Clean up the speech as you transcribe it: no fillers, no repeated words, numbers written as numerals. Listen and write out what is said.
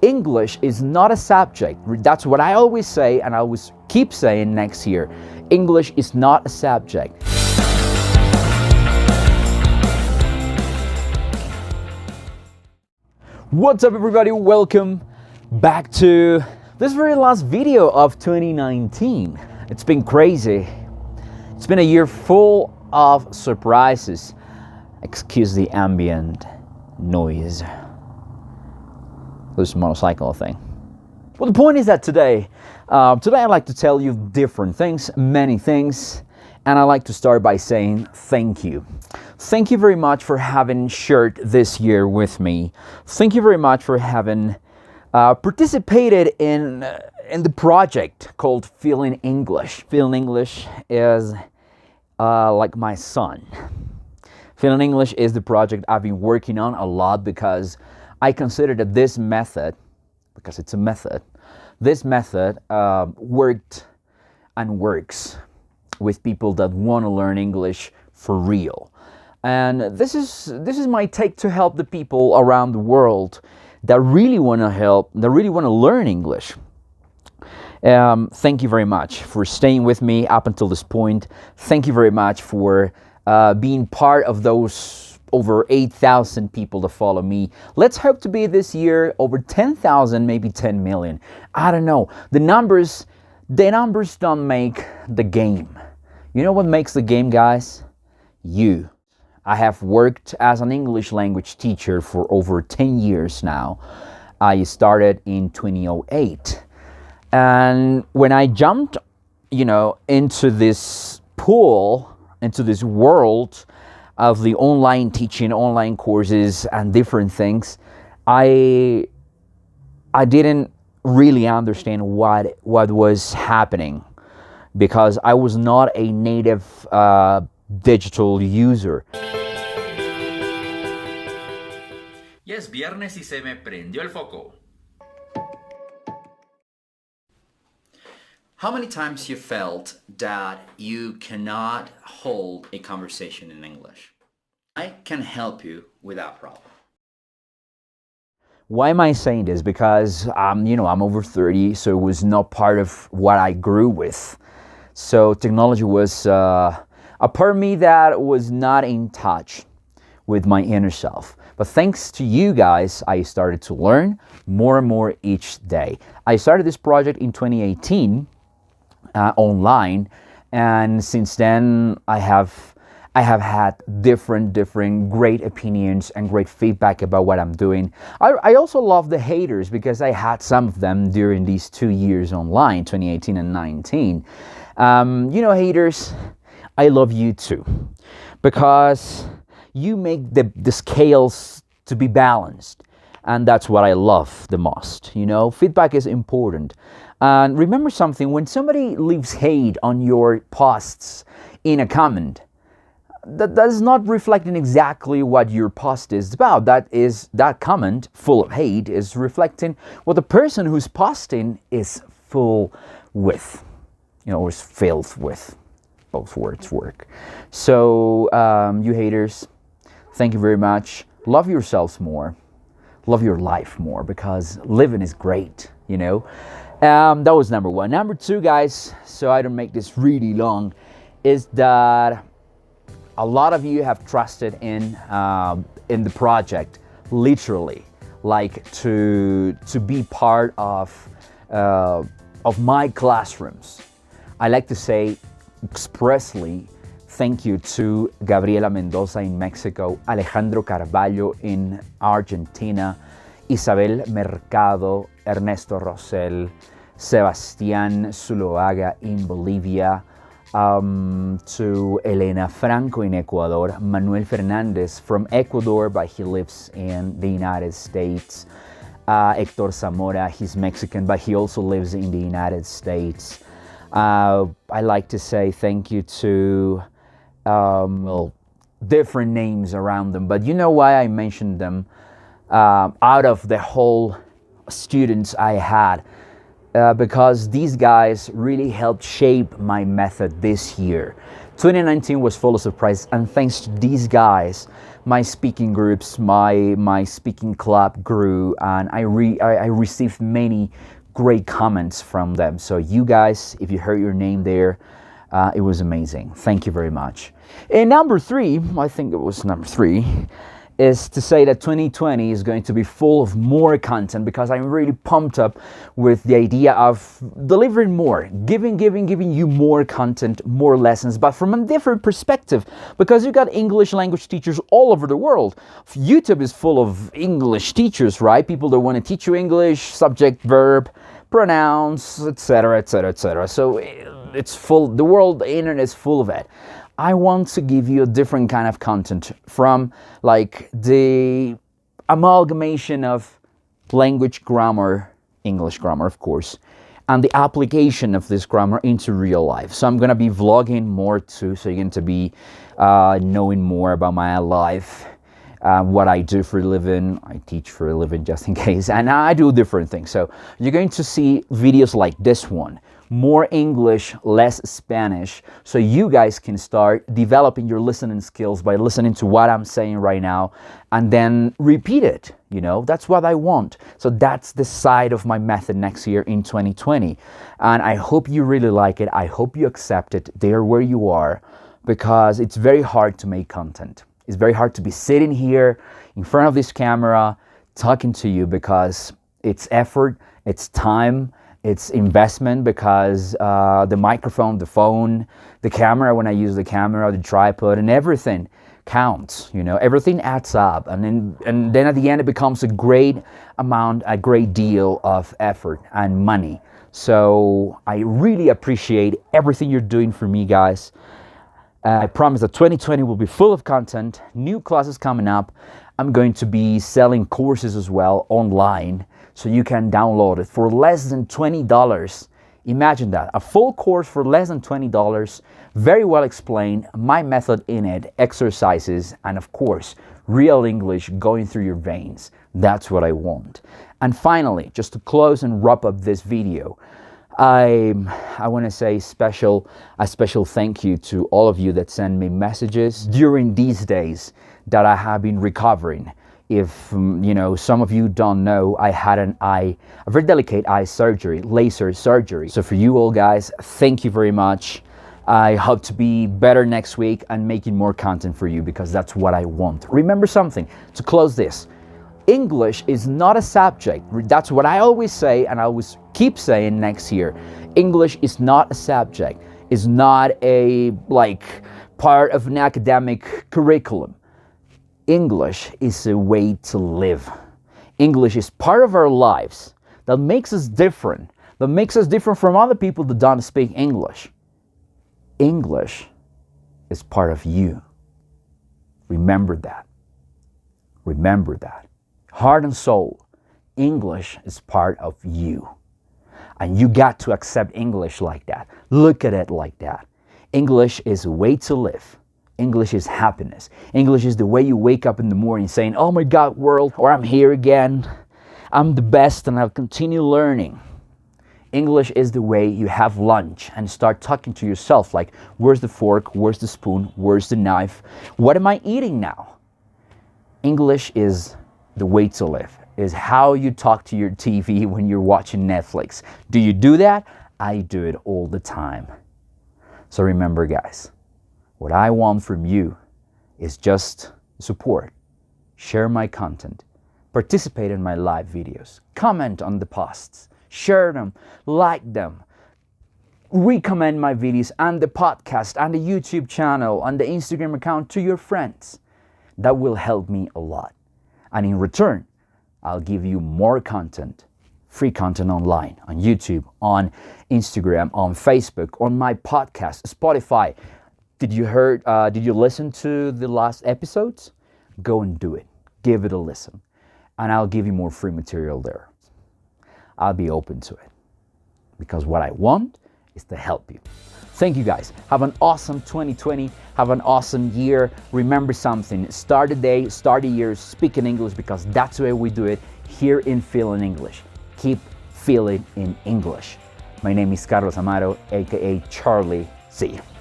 English is not a subject. That's what I always say, and I always keep saying next year. English is not a subject. What's up, everybody? Welcome back to this very last video of 2019. It's been crazy. It's been a year full of surprises. Excuse the ambient noise. This motorcycle thing. Well, the point is that today I'd like to tell you different things, many things, and I'd like to start by saying thank you. Thank you very much for having shared this year with me. Thank you very much for having participated in the project called Feelin English. Feelin English is like my son. Feelin English is the project I've been working on a lot because I consider that this method, because it's a method, this method worked and works with people that want to learn English for real. And this is my take to help the people around the world that really want to help, that really want to learn English. Thank you very much for staying with me up until this point. Thank you very much for being part of those over 8,000 people that follow me. Let's hope to be this year over 10,000, maybe 10 million. I don't know. The numbers don't make the game. You know what makes the game, guys? You. I have worked as an English language teacher for over 10 years now. I started in 2008. And when I jumped, into this pool, into this world of the online teaching, online courses, and different things, I didn't really understand what was happening because I was not a native digital user. Es viernes y se me prendió el foco. How many times you felt that you cannot hold a conversation in English? I can help you with that problem. Why am I saying this? Because I'm over 30, so it was not part of what I grew with. So technology was a part of me that was not in touch with my inner self. But thanks to you guys, I started to learn more and more each day. I started this project in 2018 online, and since then I have had different great opinions and great feedback about what I'm doing. I also love the haters because I had some of them during these 2 years online, 2018 and 19. Haters, I love you too, because you make the scales to be balanced, and that's what I love the most. Feedback is important. And remember something, when somebody leaves hate on your posts in a comment, that is not reflecting exactly what your post is about. That comment full of hate is reflecting what the person who's posting is full with, or is filled with. Both words work. So, you haters, thank you very much. Love yourselves more. Love your life more, because living is great, That was number one. Number two, guys, so I don't make this really long, is that a lot of you have trusted in the project, literally, like to be part of my classrooms. I like to say expressly thank you to Gabriela Mendoza in Mexico, Alejandro Carballo in Argentina, Isabel Mercado, Ernesto Rosell, Sebastián Zuloaga in Bolivia, to Elena Franco in Ecuador, Manuel Fernandez from Ecuador, but he lives in the United States, Hector Zamora, he's Mexican, but he also lives in the United States. I like to say thank you to, different names around them, but you know why I mentioned them? Out of the whole students I had, because these guys really helped shape my method this year. 2019 was full of surprises, and thanks to these guys, my speaking groups, my speaking club grew, and I received many great comments from them. So you guys, if you heard your name there, it was amazing. Thank you very much. And number 3, I think it was number 3, is to say that 2020 is going to be full of more content, because I'm really pumped up with the idea of delivering more, giving you more content, more lessons, but from a different perspective, because you got English language teachers all over the world. YouTube is full of English teachers, right? People that want to teach you English, subject, verb, pronouns, etc., etc., etc. So it's full, the world, the internet is full of it. I want to give you a different kind of content, from like the amalgamation of language grammar, English grammar of course, and the application of this grammar into real life. So I'm going to be vlogging more too, so you're going to be knowing more about my life, what I do for a living. I teach for a living, just in case, and I do different things. So you're going to see videos like this one. More English, less Spanish, so you guys can start developing your listening skills by listening to what I'm saying right now and then repeat it. You know, that's what I want. So that's the side of my method next year in 2020. And I hope you really like it. I hope you accept it there where you are, because it's very hard to make content. It's very hard to be sitting here in front of this camera talking to you, because it's effort, it's time, it's investment, because the microphone, the phone, the camera, when I use the camera, the tripod, and everything counts, you know, everything adds up. And then at the end, it becomes a great amount, a great deal of effort and money. So I really appreciate everything you're doing for me, guys. I promise that 2020 will be full of content, new classes coming up. I'm going to be selling courses as well online, so you can download it for less than $20. Imagine that, a full course for less than $20, very well explained, my method in it, exercises, and of course, real English going through your veins. That's what I want. And finally, just to close and wrap up this video, I want to say a special thank you to all of you that send me messages during these days that I have been recovering. If you know, some of you don't know, I had a very delicate eye surgery, laser surgery. So for you all guys, thank you very much. I hope to be better next week and making more content for you, because that's what I want. Remember something, to close this, English is not a subject. That's what I always say, and I always keep saying next year. English is not a subject. It's not a part of an academic curriculum. English is a way to live. English is part of our lives that makes us different, from other people that don't speak English. English is part of you. Remember that. Remember that. Heart and soul, English is part of you. And you got to accept English like that. Look at it like that. English is a way to live. English is happiness. English is the way you wake up in the morning saying, oh my God, world, or I'm here again. I'm the best and I'll continue learning. English is the way you have lunch and start talking to yourself like, where's the fork? Where's the spoon? Where's the knife? What am I eating now? English is the way to live. Is how you talk to your TV when you're watching Netflix. Do you do that? I do it all the time. So remember, guys, what I want from you is just support. Share my content. Participate in my live videos. Comment on the posts. Share them. Like them. Recommend my videos and the podcast and the YouTube channel and the Instagram account to your friends. That will help me a lot. And in return, I'll give you more content, free content online, on YouTube, on Instagram, on Facebook, on my podcast, Spotify. Did you listen to the last episodes? Go and do it. Give it a listen. And I'll give you more free material there. I'll be open to it. Because what I want is to help you. Thank you guys. Have an awesome 2020. Have an awesome year. Remember something. Start the day, start the year speaking English, because that's the way we do it here in Feelin English. Keep feeling in English. My name is Carlos Amaro, aka Charlie. See you.